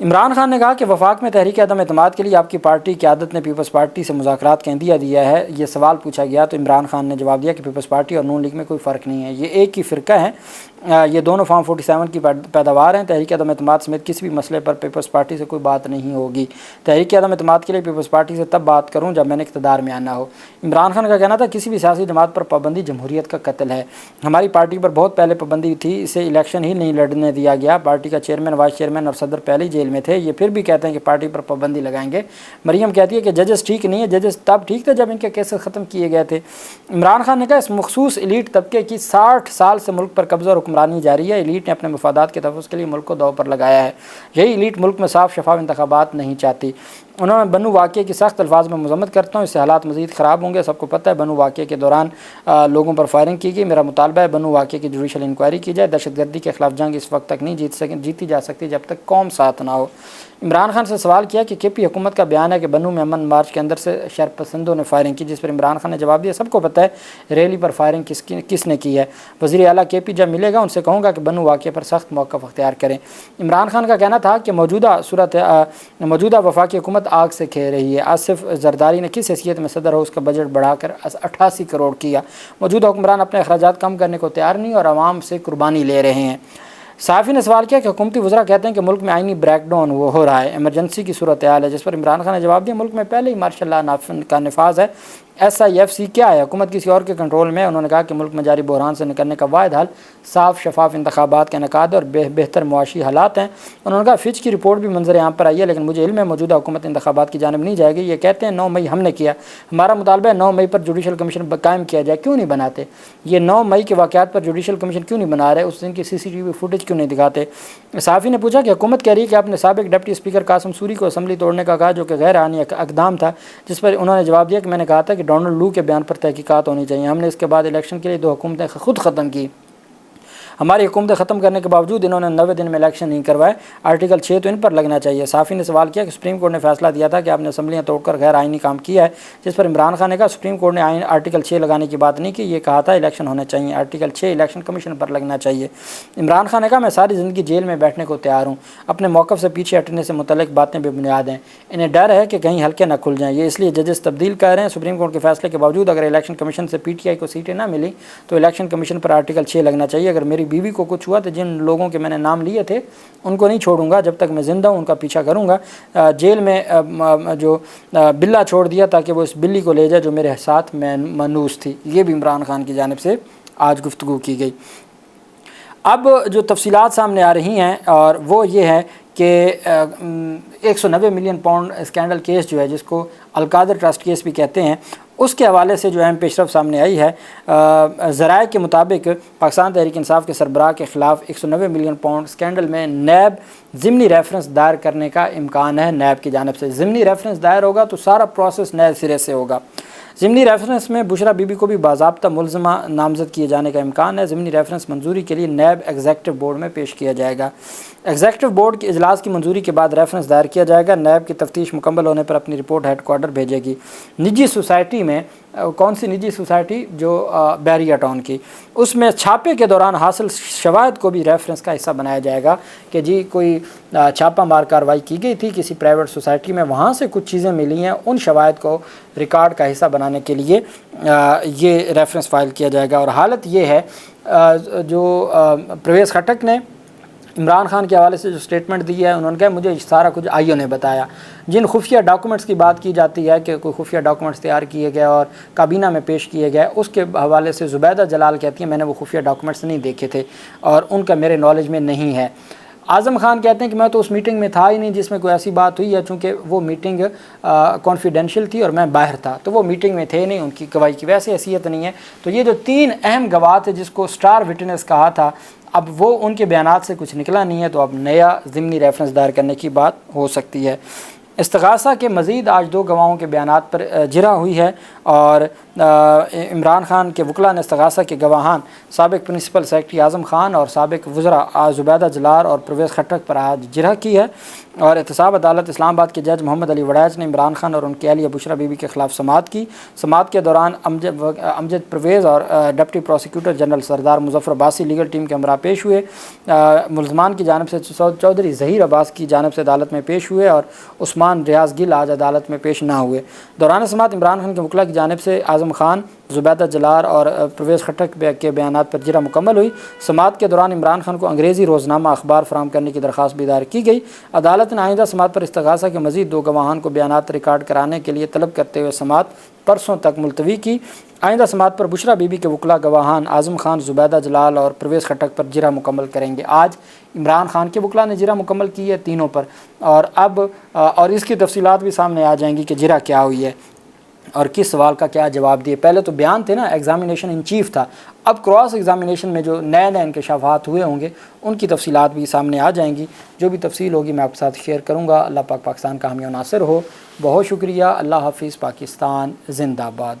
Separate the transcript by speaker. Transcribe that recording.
Speaker 1: عمران خان نے کہا کہ وفاق میں تحریک عدم اعتماد کے لیے آپ کی پارٹی قیادت نے پیپلز پارٹی سے مذاکرات کا عندیہ دیا ہے. یہ سوال پوچھا گیا تو عمران خان نے جواب دیا کہ پیپلز پارٹی اور نون لیگ میں کوئی فرق نہیں ہے, یہ ایک ہی فرقہ ہے, یہ دونوں فارم 47 کی پیداوار ہیں. تحریک عدم اعتماد سمیت کسی بھی مسئلے پر پیپلز پارٹی سے کوئی بات نہیں ہوگی. تحریک عدم اعتماد کے لیے پیپلز پارٹی سے تب بات کروں جب میں نے اقتدار میں آنا ہو. عمران خان کا کہنا تھا کسی بھی سیاسی جماعت پر پابندی جمہوریت کا قتل ہے. ہماری پارٹی پر بہت پہلے پابندی تھی, اسے الیکشن ہی نہیں لڑنے دیا گیا. پارٹی کا چیئرمین, وائس چیئرمین اور صدر پہلے ہی جیل میں تھے, یہ پھر بھی کہتے ہیں کہ پارٹی پر پابندی لگائیں گے. مریم کہتی ہے کہ ججز ٹھیک نہیں ہے, ججز تب ٹھیک تھے جب ان کے کیسز ختم کیے گئے تھے. عمران خان نے کہا اس مخصوص ایلیٹ طبقے کی 60 سال سے ملک پر قبضہ اور حکمرانی جاری ہے. ایلیٹ نے اپنے مفادات کے تحفظ کے لیے ملک کو داؤ پر لگایا ہے. یہی ایلیٹ ملک میں صاف شفاف انتخابات نہیں چاہتی. انہوں نے بنو واقعے کی سخت الفاظ میں مذمت کرتا ہوں, اس سے حالات مزید خراب ہوں گے. سب کو پتہ ہے بنو واقعے کے دوران لوگوں پر فائرنگ کی گئی. میرا مطالبہ ہے بنو واقعے کی جوڈیشل انکوائری کی جائے. دہشت گردی کے خلاف جنگ اس وقت تک نہیں جیتی جا سکتی جب تک قوم ساتھ نہ ہو. عمران خان سے سوال کیا کہ کے پی حکومت کا بیان ہے کہ بنو میں امن مارچ کے اندر سے شرپسندوں نے فائرنگ کی, جس پر عمران خان نے جواب دیا سب کو پتہ ہے ریلی پر فائرنگ کس نے کی ہے. وزیر اعلیٰ کے پی جب ملے گا ان سے کہوں گا کہ بنو واقعے پر سخت موقف اختیار کریں. عمران خان کا کہنا تھا کہ موجودہ وفاقی حکومت آگ سے کھیل رہی ہے. آصف زرداری نے کس حیثیت میں صدر ہو اس کا بجٹ بڑھا کر 88 کروڑ کیا. موجودہ حکمران اپنے اخراجات کم کرنے کو تیار نہیں اور عوام سے قربانی لے رہے ہیں. صحافی نے سوال کیا کہ حکومتی وزراء کہتے ہیں کہ ملک میں آئینی بریک ڈاؤن ہو رہا ہے, ایمرجنسی کی صورتحال ہے, جس پر عمران خان نے جواب دیا ملک میں پہلے ہی مارشل لا کا نفاذ ہے. SIFC کیا ہے, حکومت کسی اور کے کنٹرول میں ہے. انہوں نے کہا کہ ملک میں جاری بحران سے نکلنے کا واحد حل صاف شفاف انتخابات کا انعقاد اور بہتر معاشی حالات ہیں. انہوں نے کہا فچ کی رپورٹ بھی منظر عام پر آئی ہے لیکن مجھے علم ہے موجودہ حکومت انتخابات کی جانب نہیں جائے گی. یہ کہتے ہیں 9 مئی ہم نے کیا, ہمارا مطالبہ ہے 9 مئی پر جوڈیشل کمیشن قائم کیا جائے. کیوں نہیں بناتے؟ یہ 9 مئی کے واقعات پر جوڈیشل کمیشن کیوں نہیں بنا رہے؟ اس دن کی CCTV فوٹیج کیوں نہیں دکھاتے؟ صحافی نے پوچھا کہ حکومت کہہ رہی ہے کہ آپ نے سابق ڈپٹی اسپیکر قاسم سوری کو اسمبلی توڑنے کا کہا جو کہ غیر آئینی اقدام تھا, جس پر انہوں نے جواب دیا کہ میں نے کہا تھا کہ ڈونلڈ لو کے بیان پر تحقیقات ہونی چاہیے. ہم نے اس کے بعد الیکشن کے لیے 2 حکومتیں خود ختم کی. ہماری حکومتیں ختم کرنے کے باوجود انہوں نے 90 دن میں الیکشن نہیں کروائے. آرٹیکل 6 تو ان پر لگنا چاہیے. صحافی نے سوال کیا کہ سپریم کورٹ نے فیصلہ دیا تھا کہ آپ نے اسمبلیاں توڑ کر غیر آئینی کام کیا ہے, جس پر عمران خان نے کہا سپریم کورٹ نے آرٹیکل 6 لگانے کی بات نہیں کی, یہ کہا تھا الیکشن ہونے چاہیے. آرٹیکل 6 الیکشن کمیشن پر لگنا چاہیے. عمران خان نے کہا میں ساری زندگی جیل میں بیٹھنے کو تیار ہوں. اپنے موقف سے پیچھے ہٹنے سے متعلق باتیں بے بنیاد ہیں. انہیں ڈر ہے کہ کہیں حلقے نہ کھل جائیں, یہ اس لیے ججز تبدیل کر رہے ہیں. سپریم کورٹ کے فیصلے کے باوجود اگر الیکشن کمیشن سے PTI کو سیٹیں نہ ملی تو الیکشن کمیشن پر آرٹیکل 6 لگنا چاہیے. اگر میری بیوی کو کچھ ہوا تو جن لوگوں کے میں نے نام لیے تھے ان کو نہیں چھوڑوں گا, جب تک میں زندہ ہوں ان کا پیچھا کروں گا. جیل میں جو بلا چھوڑ دیا تاکہ وہ اس بلی کو لے جائے جو میرے ساتھ منوس تھی. یہ بھی عمران خان کی جانب سے آج گفتگو کی گئی. اب جو تفصیلات سامنے آ رہی ہیں اور وہ یہ ہے کہ 190 ملین پاؤنڈ اسکینڈل کیس جو ہے جس کو القادر ٹرسٹ کیس بھی کہتے ہیں, اس کے حوالے سے جو اہم پیش رفت سامنے آئی ہے. ذرائع کے مطابق پاکستان تحریک انصاف کے سربراہ کے خلاف 190 ملین پاؤنڈ اسکینڈل میں نیب ضمنی ریفرنس دائر کرنے کا امکان ہے. نیب کی جانب سے ضمنی ریفرنس دائر ہوگا تو سارا پروسیس نئے سرے سے ہوگا. ضمنی ریفرنس میں بشرا بی بی کو بھی باضابطہ ملزمہ نامزد کیے جانے کا امکان ہے. ضمنی ریفرنس منظوری کے لیے نیب ایگزیکٹو بورڈ میں پیش کیا جائے گا. ایگزیکٹو بورڈ کے اجلاس کی منظوری کے بعد ریفرنس دائر کیا جائے گا. نیب کی تفتیش مکمل ہونے پر اپنی رپورٹ ہیڈ کوارٹر بھیجے گی. نجی سوسائٹی میں کون سی نجی سوسائٹی؟ جو بیریا ٹاؤن کی, اس میں چھاپے کے دوران حاصل شواہد کو بھی ریفرنس کا حصہ بنایا جائے گا کہ جی کوئی چھاپہ مار کارروائی کی گئی تھی کسی پرائیویٹ سوسائٹی میں, وہاں سے کچھ چیزیں ملی ہیں, ان شواہد کو ریکارڈ کا حصہ بنانے کے لیے یہ ریفرنس فائل کیا جائے گا. اور حالت یہ ہے جو پرویز خٹک نے عمران خان کے حوالے سے جو سٹیٹمنٹ دی ہے, انہوں نے کہا مجھے سارا کچھ آئیو نے بتایا. جن خفیہ ڈاکومنٹس کی بات کی جاتی ہے کہ کوئی خفیہ ڈاکومنٹس تیار کیے گئے اور کابینہ میں پیش کیے گئے, اس کے حوالے سے زبیدہ جلال کہتی ہیں میں نے وہ خفیہ ڈاکومنٹس نہیں دیکھے تھے اور ان کا میرے نالج میں نہیں ہے. اعظم خان کہتے ہیں کہ میں تو اس میٹنگ میں تھا ہی نہیں جس میں کوئی ایسی بات ہوئی ہے, چونکہ وہ میٹنگ کانفیڈینشیل تھی اور میں باہر تھا, تو وہ میٹنگ میں تھے نہیں, ان کی گواہی کی ویسے حیثیت نہیں ہے. تو یہ جو 3 اہم گواہ تھے جس کو سٹار وٹنس کہا تھا, اب وہ ان کے بیانات سے کچھ نکلا نہیں ہے, تو اب نیا ضمنی ریفرنس دائر کرنے کی بات ہو سکتی ہے. استغاثہ کے مزید آج 2 گواہوں کے بیانات پر جرا ہوئی ہے اور عمران خان کے وکلاء نے استغاثہ کے گواہان سابق پرنسپل سیکرٹری اعظم خان اور سابق وزراء زبیدہ جلال اور پرویز خٹک پر آج جرا کی ہے اور احتساب عدالت اسلام آباد کے جج محمد علی وڑائچ نے عمران خان اور ان کی اہلیہ بشرا بی بی کے خلاف سماعت کی۔ سماعت کے دوران امجد پرویز اور ڈپٹی پروسیکیوٹر جنرل سردار مظفر عباسی لیگل ٹیم کے ہمراہ پیش ہوئے۔ ملزمان کی جانب سے چودھری ظہیر عباس کی جانب سے عدالت میں پیش ہوئے اور عثمان ریاض گل آج عدالت میں پیش نہ ہوئے۔ دوران سماعت عمران خان کے وکلاء کی جانب سے اعظم خان، زبیدہ جلال اور پرویز خٹک کے بیانات پر جرا مکمل ہوئی۔ سماعت کے دوران عمران خان کو انگریزی روزنامہ اخبار فراہم کرنے کی درخواست بھی دائر کی گئی۔ عدالت نے آئندہ سماعت پر استغاثہ کے مزید 2 گواہان کو بیانات ریکارڈ کرانے کے لیے طلب کرتے ہوئے سماعت پرسوں تک ملتوی کی۔ آئندہ سماعت پر بشرا بی بی کے وکلاء گواہان اعظم خان، زبیدہ جلال اور پرویز خٹک پر جرا مکمل کریں گے۔ آج عمران خان کے وکلاء نے جرا مکمل کی ہے تینوں پر، اور اس کی تفصیلات بھی سامنے آ جائیں گی کہ جرا کیا ہوئی ہے اور کس سوال کا کیا جواب دیے۔ پہلے تو بیان تھے نا، ایگزامینیشن ان چیف تھا، اب کراس ایگزامینیشن میں جو نئے انکشافات ہوئے ہوں گے ان کی تفصیلات بھی سامنے آ جائیں گی۔ جو بھی تفصیل ہوگی میں آپ کے ساتھ شیئر کروں گا۔ اللہ پاک پاکستان کا حامی و ناصر ہو۔ بہت شکریہ۔ اللہ حافظ۔ پاکستان زندہ باد۔